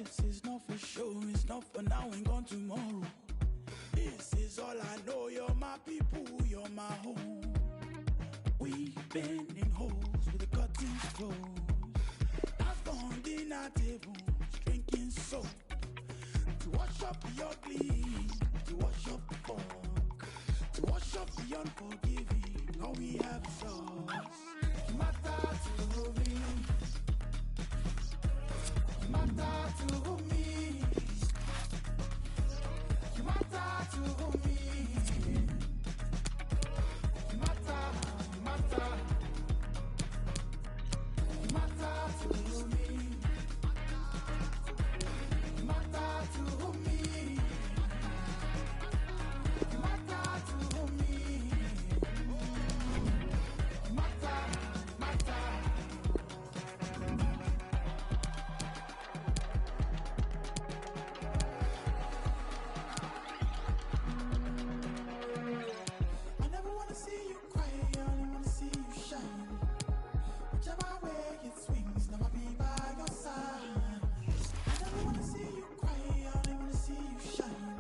This is not for show, it's not for now and gone tomorrow. This is all I know, you're my people, you're my home. We've been in holes with the curtains closed. I've gone dinner tables, drinking soap. To wash up the ugly, to wash up the funk, to wash up the unforgiving, all we have is us. Matter to me, matter to me, matter to me, matter, matter, matter to me, matter to me, matter to me, matter, matter. I never wanna see you cry, I only wanna see you shine. Whichever way it swings, never be by your side. I never wanna see you cry, I only wanna see you shine.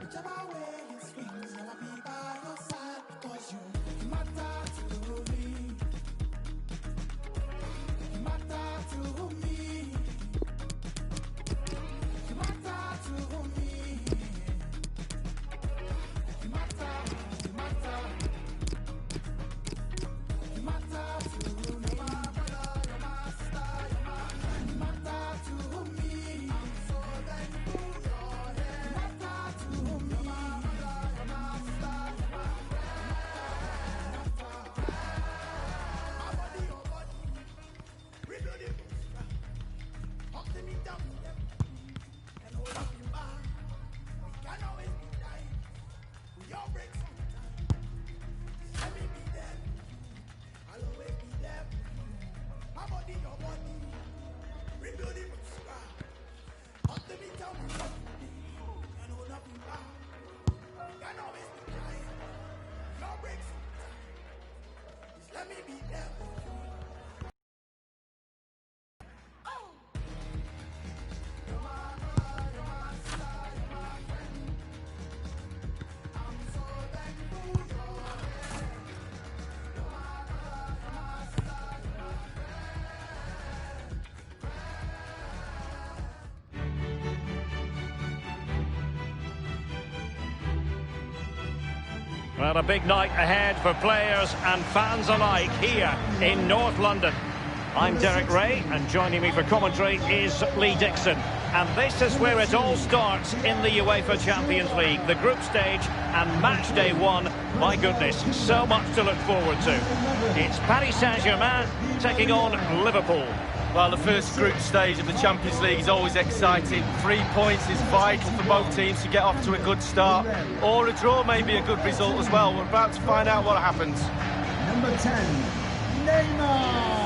Whichever way it swings, never be by your side. Because you matter to me, you matter to me, you matter to me, you matter, you matter, you matter to me, you're my brother, you're my sister, you're my friend. You matter to me, I'm so thankful you're here. You matter to me, you're my brother, you're my sister, you're my friend. My body, your body, rebuild it, up to me, down to them, and hold up your bar. We can always be dying, we all break sometimes. Let me be there, I'll always be there. My body, your body, rebuild it from scratch. Up to me, down to them, and hold up your bar. We can always be dying, we all break sometimes. Just let me be there for you. Well, a big night ahead for players and fans alike here in North London. I'm Derek Ray, and joining me for commentary is Lee Dixon. And this is where it all starts in the UEFA Champions League. The group stage and match day one. My goodness, so much to look forward to. It's Paris Saint-Germain taking on Liverpool. Well, the first group stage of the Champions League is always exciting. 3 points is vital for both teams to get off to a good start. Or a draw may be a good result as well. We're about to find out what happens. Number 10, Neymar.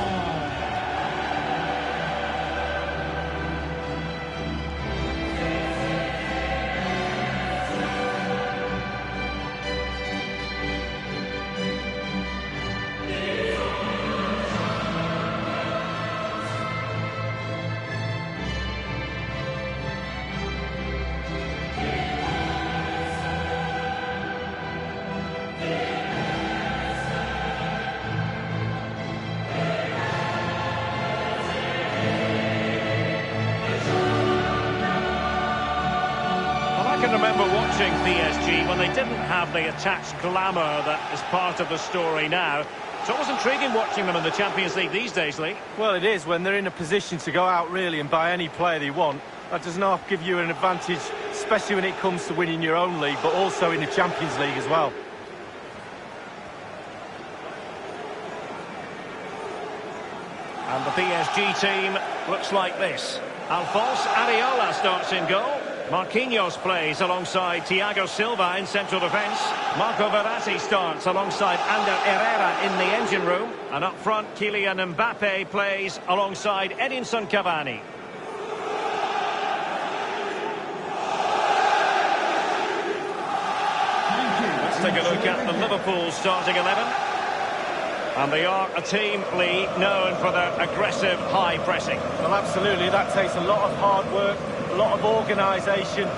I can remember watching PSG when they didn't have the attached glamour that is part of the story now. It's always intriguing watching them in the Champions League these days, Lee. Well, it is when they're in a position to go out really and buy any player they want. That does not give you an advantage, especially when it comes to winning your own league, but also in the Champions League as well. And the PSG team looks like this. Alphonse Areola starts in goal. Marquinhos plays alongside Thiago Silva in central defence. Marco Verratti starts alongside Ander Herrera in the engine room. And up front, Kylian Mbappe plays alongside Edinson Cavani. Let's take a look at the Liverpool starting 11. And they are a team, Lee, known for their aggressive high pressing. Well, absolutely. That takes a lot of hard work, a lot of organisation,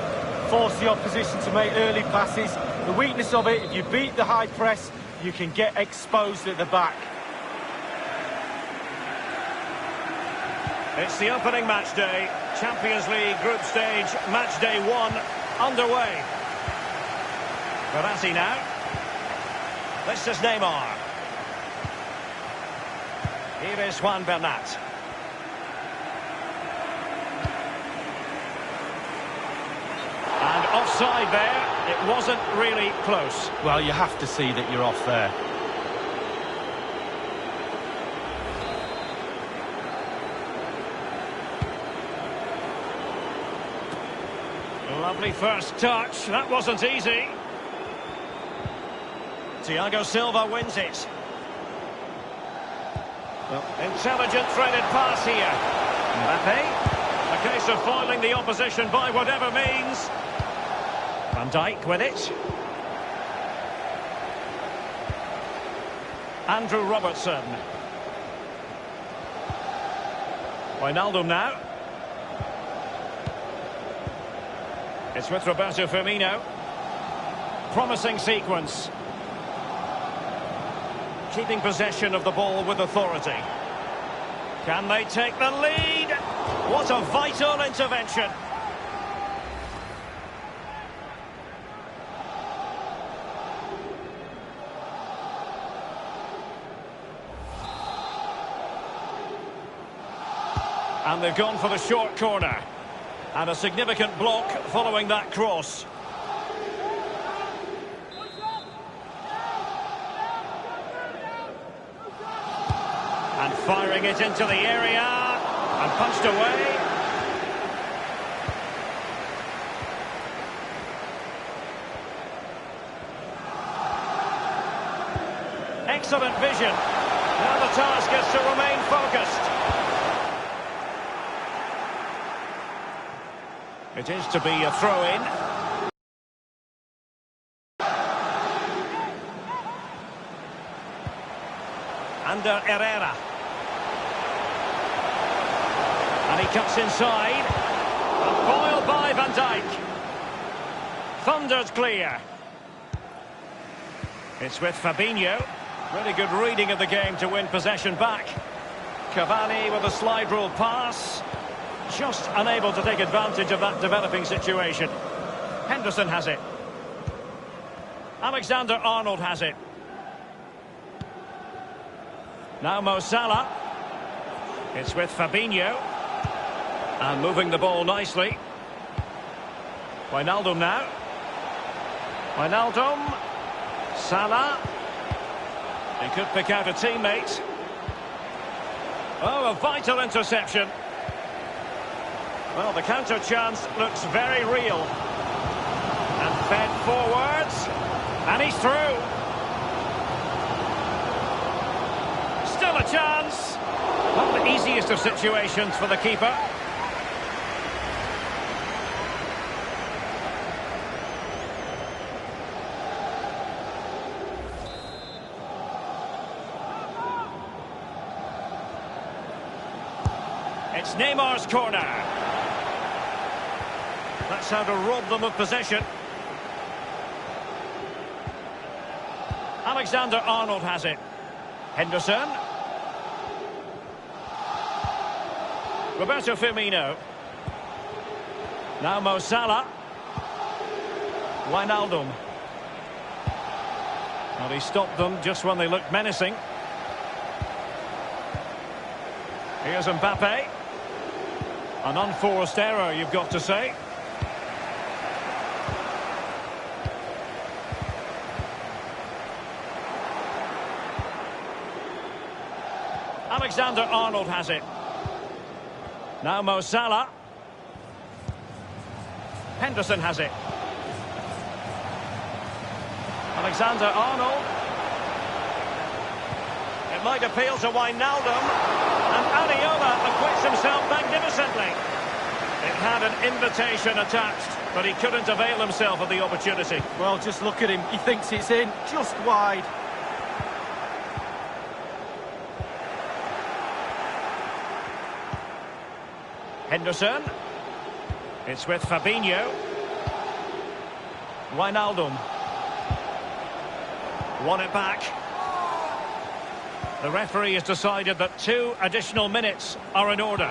force the opposition to make early passes. The weakness of it, if you beat the high press, you can get exposed at the back. It's the opening match day. Champions League group stage, match day 1, underway. Verratti now. This is Neymar. Here is Juan Bernat. And offside there. It wasn't really close. Well, you have to see that you're off there. Lovely first touch. That wasn't easy. Thiago Silva wins it. Well, intelligent threaded pass here. Mbappe. A case of foiling the opposition by whatever means. Van Dijk with it. Andrew Robertson. Wijnaldum now. It's with Roberto Firmino. Promising sequence. Keeping possession of the ball with authority. Can they take the lead? What a vital intervention. And they've gone for the short corner. And a significant block following that cross. And firing it into the area. And punched away. Excellent vision. Now the task is to remain focused. It is to be a throw-in. Under Herrera. And he cuts inside. Foiled by Van Dijk. Thundered clear. It's with Fabinho. Really good reading of the game to win possession back. Cavani with a slide rule pass. Just unable to take advantage of that developing situation. Henderson has it. Alexander-Arnold has it. Now Mo Salah. It's with Fabinho. And moving the ball nicely. Wijnaldum now. Wijnaldum. Salah. He could pick out a teammate. Oh, a vital interception. Well, the counter chance looks very real. And fed forwards. And he's through. Still a chance. Not the easiest of situations for the keeper. It's Neymar's corner. That's how to rob them of possession. Alexander-Arnold has it. Henderson. Roberto Firmino. Now Mo Salah. Wijnaldum. Well, he stopped them just when they looked menacing. Here's Mbappe. An unforced error, you've got to say. Alexander-Arnold has it. Now Mo Salah. Henderson has it. Alexander-Arnold. It might appeal to Wijnaldum. And Adeola acquits himself magnificently. It had an invitation attached, but he couldn't avail himself of the opportunity. Well, just look at him. He thinks it's in, just wide. Henderson. It's with Fabinho. Wijnaldum. Won it back. The referee has decided that 2 additional minutes are in order.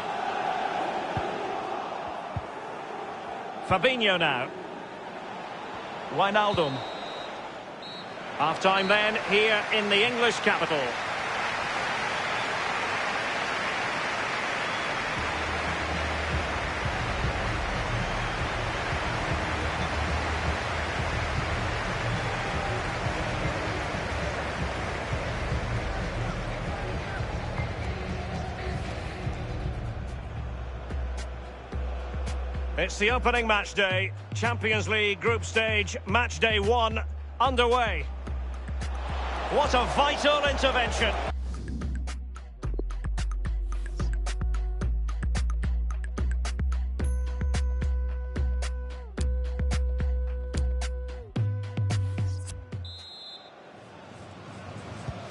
Fabinho now. Wijnaldum. Half-time then, here in the English capital. It's the opening match day. Champions League group stage, match day 1 underway. What a vital intervention.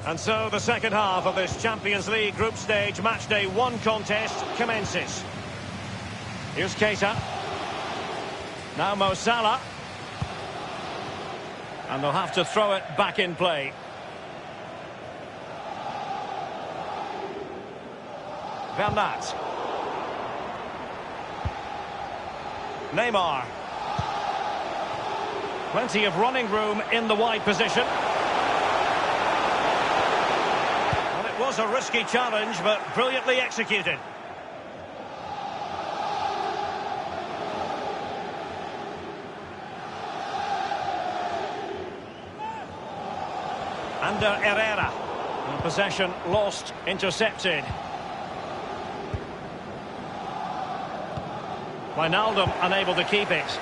And so the second half of this Champions League group stage match day 1 contest commences. Here's Keita. Now Mo Salah. And they'll have to throw it back in play. Van Aert. Neymar. Plenty of running room in the wide position. Well, it was a risky challenge, but brilliantly executed. Under Herrera. And possession lost, intercepted. Wijnaldum unable to keep it.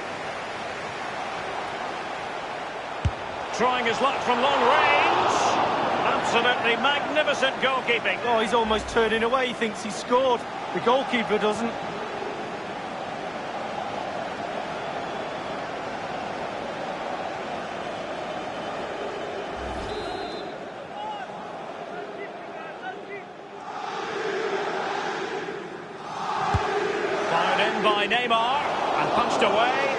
Trying his luck from long range. Absolutely magnificent goalkeeping. Oh, he's almost turning away. He thinks he's scored. The goalkeeper doesn't. By Neymar and punched away.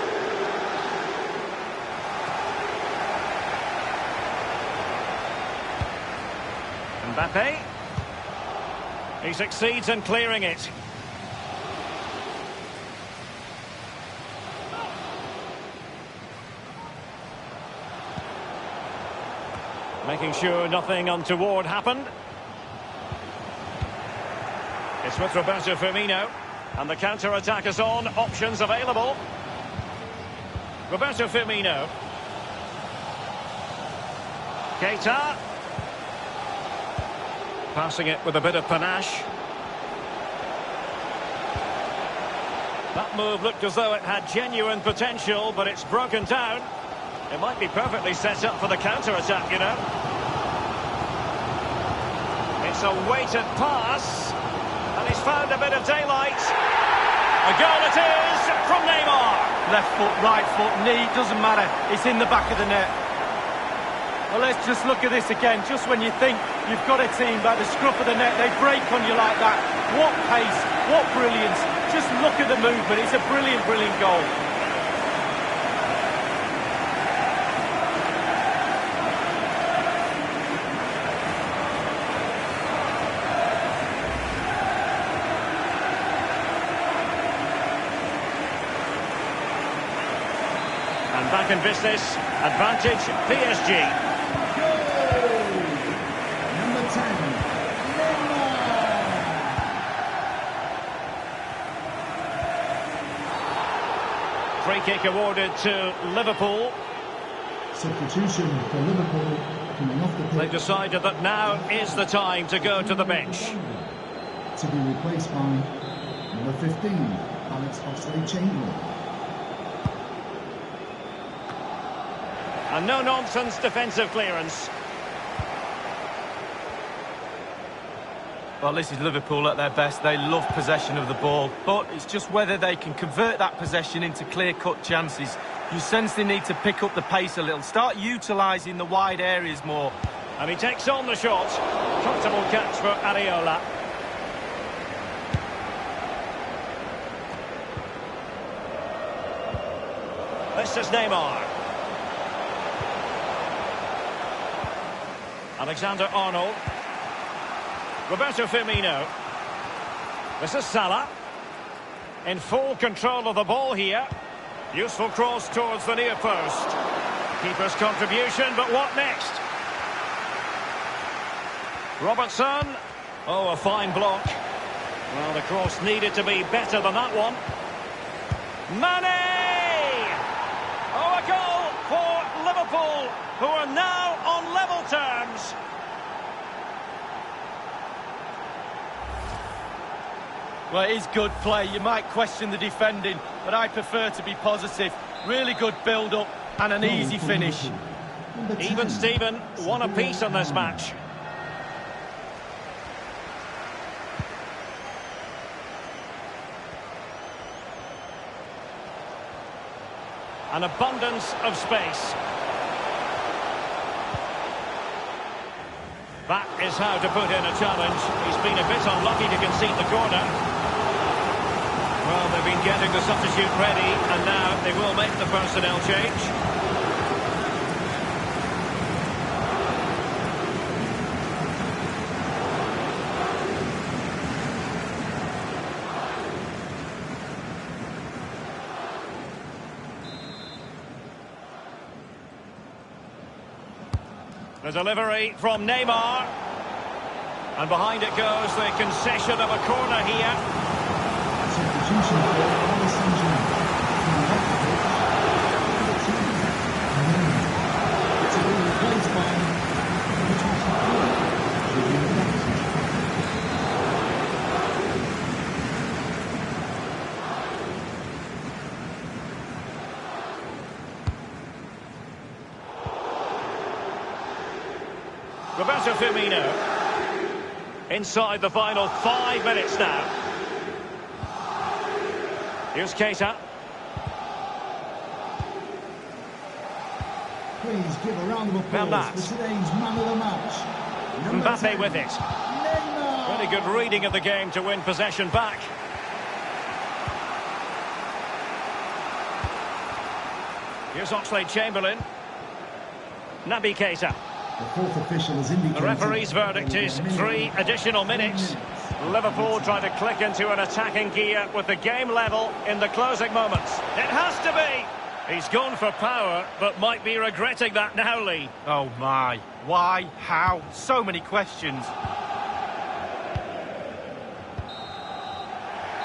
Mbappe. He succeeds in clearing it. Making sure nothing untoward happened. It's with Roberto Firmino. And the counter-attack is on. Options available. Roberto Firmino. Keita. Passing it with a bit of panache. That move looked as though it had genuine potential, but it's broken down. It might be perfectly set up for the counter-attack, you know. It's a weighted pass. And he's found a bit of daylight. A goal it is from Neymar. Left foot, right foot, knee, doesn't matter. It's in the back of the net. Well, let's just look at this again. Just when you think you've got a team by the scruff of the net, they break on you like that. What pace, what brilliance. Just look at the movement. It's a brilliant, brilliant goal. Back in business, advantage PSG. Goal! Number 10, Neymar. Free kick awarded to Liverpool. Substitution for Liverpool coming off the pitch. They've decided that now is the time to go to the bench. To be replaced by number 15, Alex Oxlade-Chamberlain. A no-nonsense defensive clearance. Well, this is Liverpool at their best. They love possession of the ball, but it's just whether they can convert that possession into clear-cut chances. You sense they need to pick up the pace a little, start utilising the wide areas more. And he takes on the shot. Comfortable catch for Areola. This is Neymar. Alexander-Arnold. Roberto Firmino. This is Salah. In full control of the ball here. Useful cross towards the near post. Keeper's contribution, but what next? Robertson. Oh, a fine block. Well, the cross needed to be better than that one. Mane! Oh, a goal for Liverpool, who are now on level terms. Well, it is good play. You might question the defending, but I prefer to be positive. Really good build-up and an easy finish. Even Steven, one apiece on this match. An abundance of space. That is how to put in a challenge. He's been a bit unlucky to concede the corner. Well, they've been getting the substitute ready, and now they will make the personnel change. The delivery from Neymar. And behind it goes the concession of a corner here. Substitution for Paris Saint-Germain. To be replaced by number 24. Roberto Firmino. Inside the final 5 minutes now. Here's Keita. Please give a round of applause for today's man of the match. Mbappe with it. Neymar. Really good reading of the game to win possession back. Here's Oxlade-Chamberlain. Naby Keita. The fourth official has indicated The referee's verdict is 3 additional minutes. Liverpool trying to click into an attacking gear with the game level in the closing moments. It has to be! He's gone for power, but might be regretting that now, Lee. Oh my, why, how, so many questions.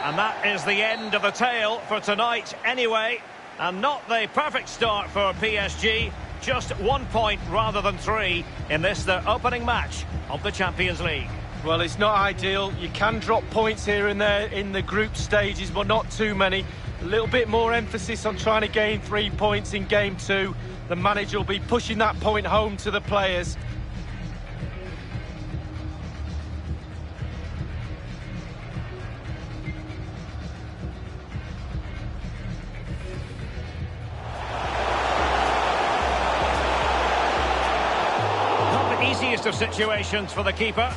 And that is the end of the tale for tonight anyway. And not the perfect start for PSG. Just 1 point rather than 3 in this, their opening match of the Champions League. Well, it's not ideal. You can drop points here and there in the group stages, but not too many. A little bit more emphasis on trying to gain 3 points in game 2. The manager will be pushing that point home to the players. Not the easiest of situations for the keeper.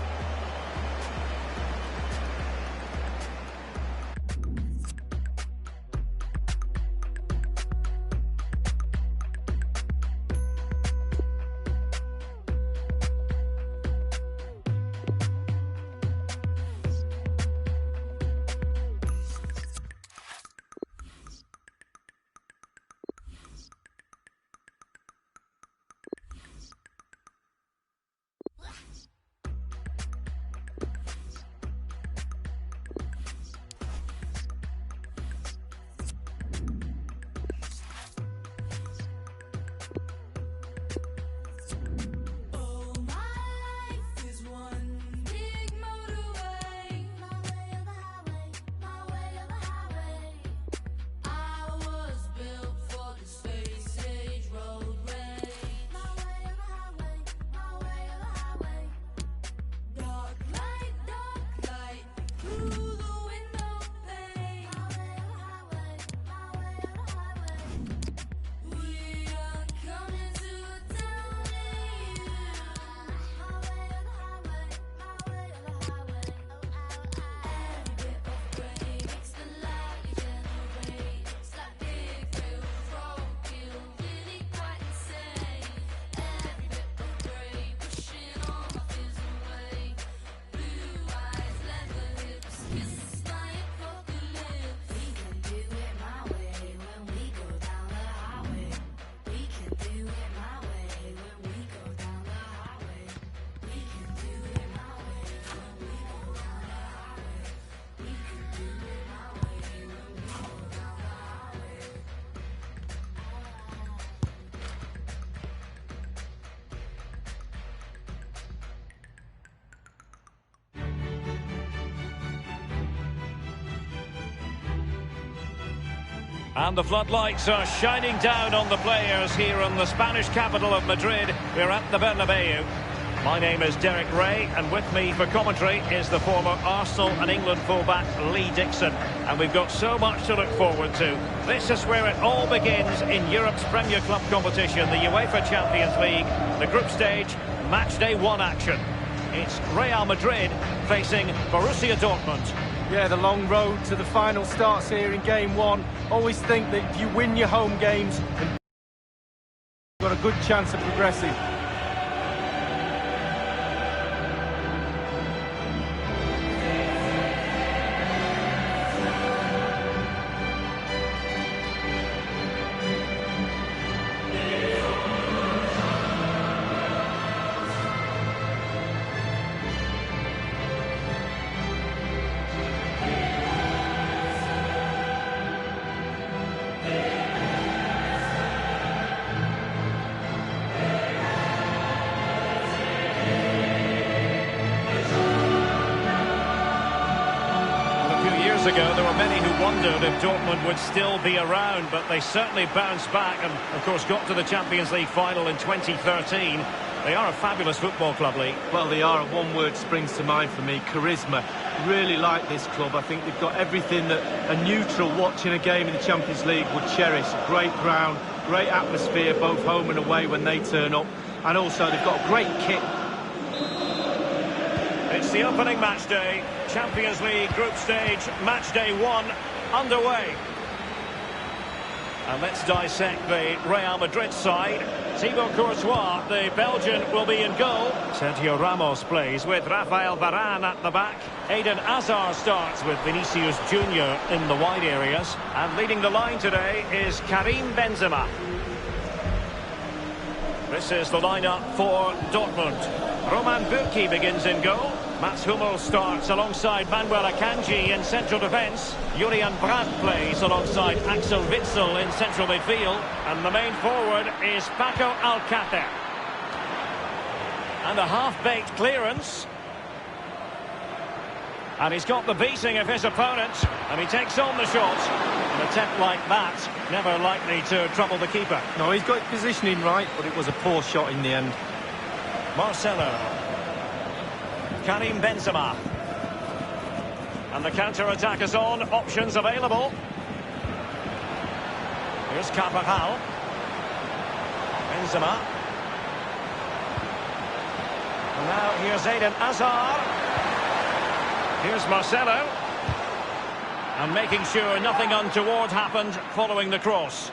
And the floodlights are shining down on the players here in the Spanish capital of Madrid. We're at the Bernabeu. My name is Derek Ray, and with me for commentary is the former Arsenal and England fullback Lee Dixon. And we've got so much to look forward to. This is where it all begins in Europe's Premier Club competition, the Uefa Champions League, the group stage, match day 1 action. It's Real Madrid facing Borussia Dortmund. Yeah, the long road to the final starts here in game 1. Always think that if you win your home games, you've got a good chance of progressing. Ago, there were many who wondered if Dortmund would still be around, but they certainly bounced back and, of course, got to the Champions League final in 2013. They are a fabulous football club, Lee. Well, they are. One word springs to mind for me: charisma. Really like this club. I think they've got everything that a neutral watching a game in the Champions League would cherish. Great ground, great atmosphere, both home and away when they turn up. And also, they've got a great kit. It's the opening match day, Champions League group stage, match day 1 underway. And let's dissect the Real Madrid side. Thibaut Courtois, the Belgian, will be in goal. Sergio Ramos plays with Rafael Varane at the back. Eden Hazard starts with Vinicius Junior in the wide areas. And leading the line today is Karim Benzema. This is the lineup for Dortmund. Roman Bürki begins in goal. Mats Hummels starts alongside Manuel Akanji in central defence. Julian Brandt plays alongside Axel Witsel in central midfield. And the main forward is Paco Alcácer. And a half-baked clearance. And he's got the beating of his opponent. And he takes on the shot. An attempt like that, never likely to trouble the keeper. No, he's got positioning right, but it was a poor shot in the end. Marcelo. Karim Benzema. And the counter-attack is on. Options available. Here's Carvajal. Benzema. And now here's Eden Hazard. Here's Marcelo. And making sure nothing untoward happened following the cross.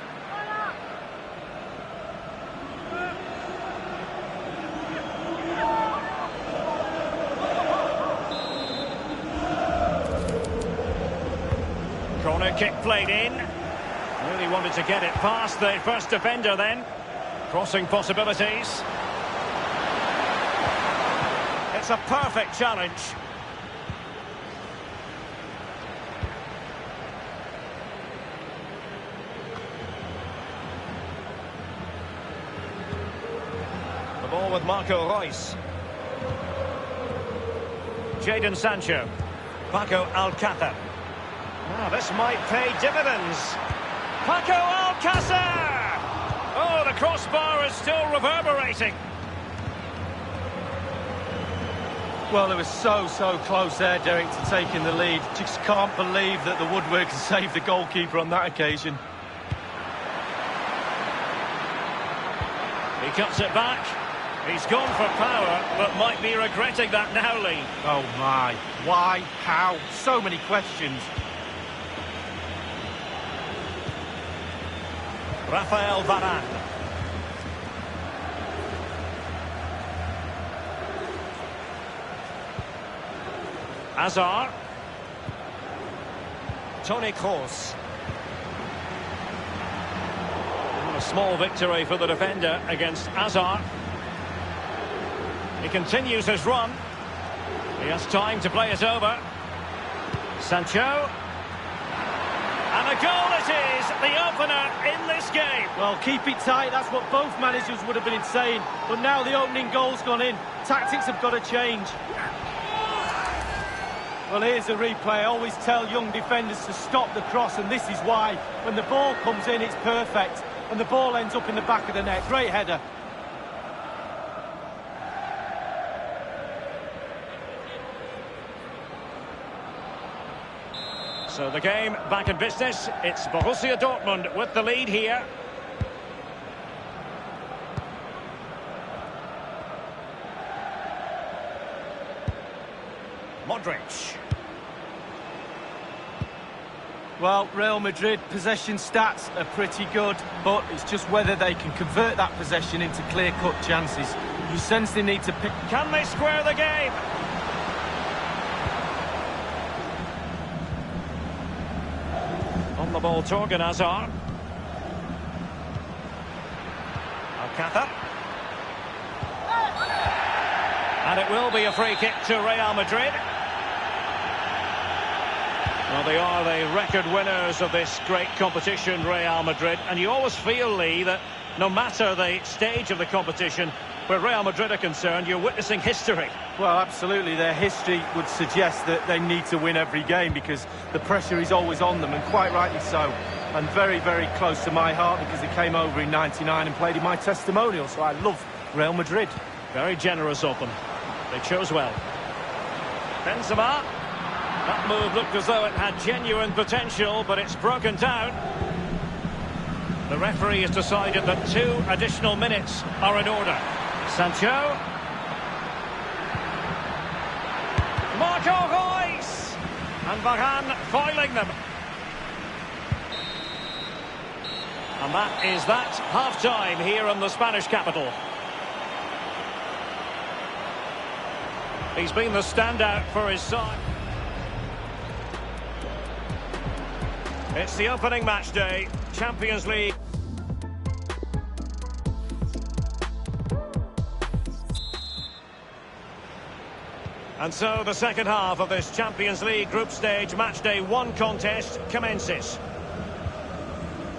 Corner kick played in. Really wanted to get it past the first defender then. Crossing possibilities. It's a perfect challenge. The ball with Marco Reus. Jadon Sancho. Paco Alcácer. Now, this might pay dividends. Paco Alcácer! Oh, the crossbar is still reverberating. Well, it was so close there, Derek, to taking the lead. Just can't believe that the woodwork has saved the goalkeeper on that occasion. He cuts it back. He's gone for power, but might be regretting that now, Lee. Oh, my. Why? How? So many questions. Rafael Varane. Hazard. Toni Kroos. A small victory for the defender against Hazard. He continues his run. He has time to play it over. Sancho. And a goal it is, the opener in this game. Well, keep it tight, that's what both managers would have been saying. But now the opening goal's gone in. Tactics have got to change. Well, here's a replay. I always tell young defenders to stop the cross, and this is why. When the ball comes in, it's perfect, and the ball ends up in the back of the net. Great header. So the game back in business. It's Borussia Dortmund with the lead here. Modric. Well, Real Madrid possession stats are pretty good, but it's just whether they can convert that possession into clear-cut chances. You sense they need to pick... Can they square the game? On the ball, Torgan Hazard. Alcázar. And it will be a free kick to Real Madrid. Well, they are the record winners of this great competition, Real Madrid. And you always feel, Lee, that no matter the stage of the competition, where Real Madrid are concerned, you're witnessing history. Well, absolutely. Their history would suggest that they need to win every game because the pressure is always on them, and quite rightly so. And very, very close to my heart because they came over in '99 and played in my testimonial, so I love Real Madrid. Very generous of them. They chose well. Benzema. That move looked as though it had genuine potential, but it's broken down. The referee has decided that 2 additional minutes are in order. Sancho. Marco Reus. And Varane foiling them. And that is that. Half-time here in the Spanish capital. He's been the standout for his side. It's the opening match day, Champions League. And so the second half of this Champions League group stage match day 1 contest commences.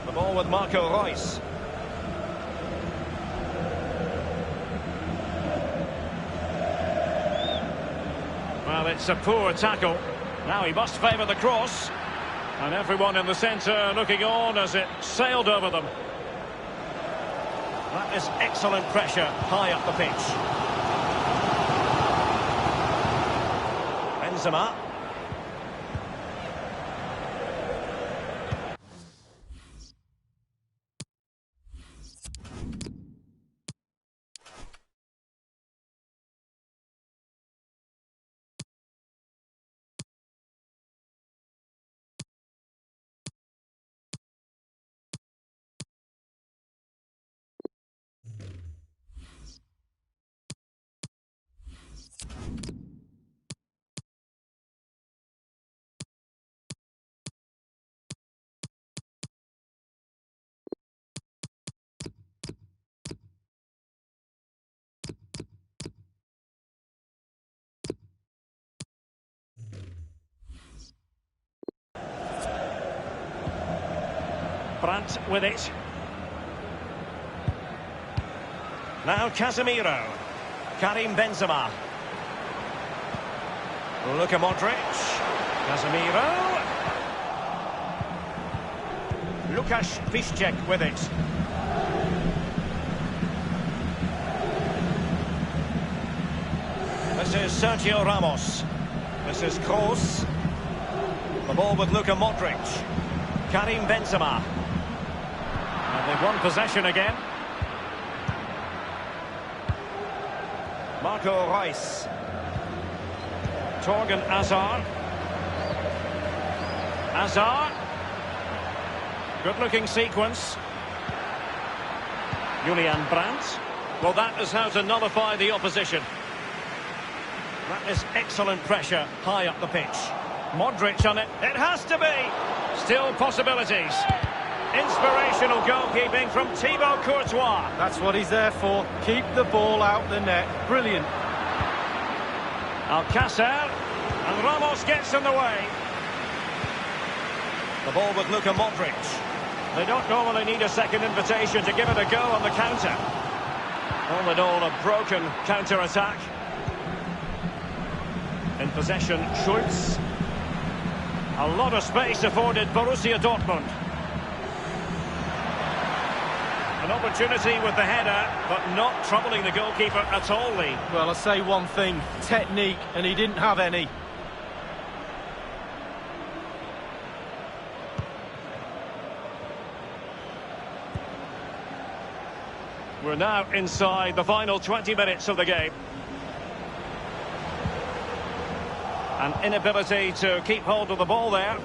The ball with Marco Reus. Well, it's a poor tackle. Now he must favour the cross. And everyone in the centre looking on as it sailed over them. That is excellent pressure high up the pitch. Benzema. Brandt with it. Now Casemiro. Karim Benzema. Luka Modric. Casemiro. Lukasz Piszczek with it. This is Sergio Ramos. This is Kroos. The ball with Luka Modric. Karim Benzema. And they've won possession again. Marco Reus. Torgan Hazard. Hazard. Good-looking sequence. Julian Brandt. Well, that is how to nullify the opposition. That is excellent pressure high up the pitch. Modric on it. It has to be. Still possibilities. Inspirational goalkeeping from Thibaut Courtois. That's what he's there for. Keep the ball out the net. Brilliant. Alcázar. And Ramos gets in the way. The ball with Luka Modric. They don't normally need a second invitation to give it a go on the counter. All in all, a broken counter-attack. In possession, Schulz. A lot of space afforded Borussia Dortmund. An opportunity with the header, but not troubling the goalkeeper at all, Lee. Well, I say one thing, technique, and he didn't have any. We're now inside the final 20 minutes of the game. An inability to keep hold of the ball there.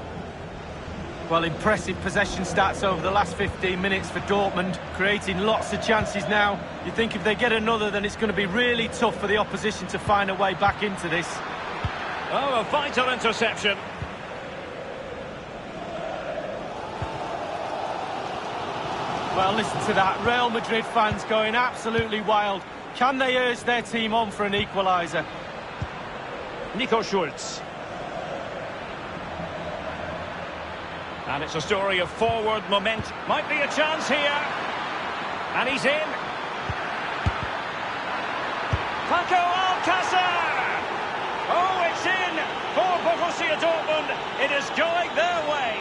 Well, impressive possession stats over the last 15 minutes for Dortmund, creating lots of chances now. You think if they get another, then it's going to be really tough for the opposition to find a way back into this. Oh, a vital interception. Well, listen to that. Real Madrid fans going absolutely wild. Can they urge their team on for an equaliser? Nico Schulz. And it's a story of forward momentum. Might be a chance here. And he's in. Paco Alcácer! Oh, it's in for Borussia Dortmund. It is going their way.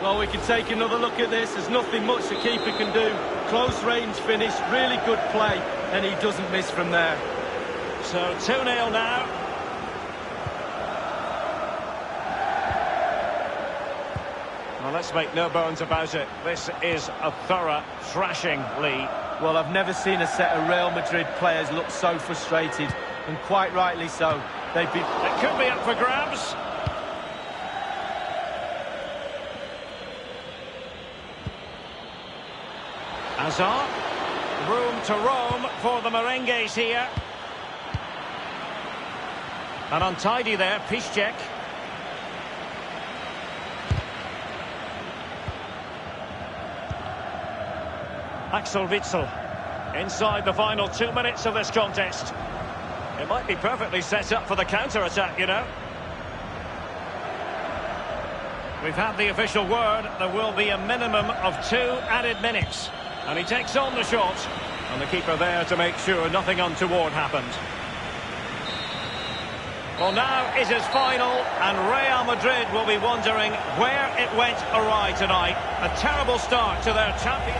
Well, we can take another look at this. There's nothing much the keeper can do. Close range finish, really good play, and he doesn't miss from there. So 2-0 now. Well, let's make no bones about it. This is a thorough thrashing, Lee. Well, I've never seen a set of Real Madrid players look so frustrated, and quite rightly so. They've been... It could be up for grabs. Hazard. Room to roam for the merengues here. And untidy there, Piszczek. Axel Witsel. Inside the final 2 minutes of this contest. It might be perfectly set up for the counter-attack, you know. We've had the official word. There will be a minimum of 2 added minutes. And he takes on the shot. And the keeper there to make sure nothing untoward happened. Well, now it is final, and Real Madrid will be wondering where it went awry tonight. A terrible start to their champion.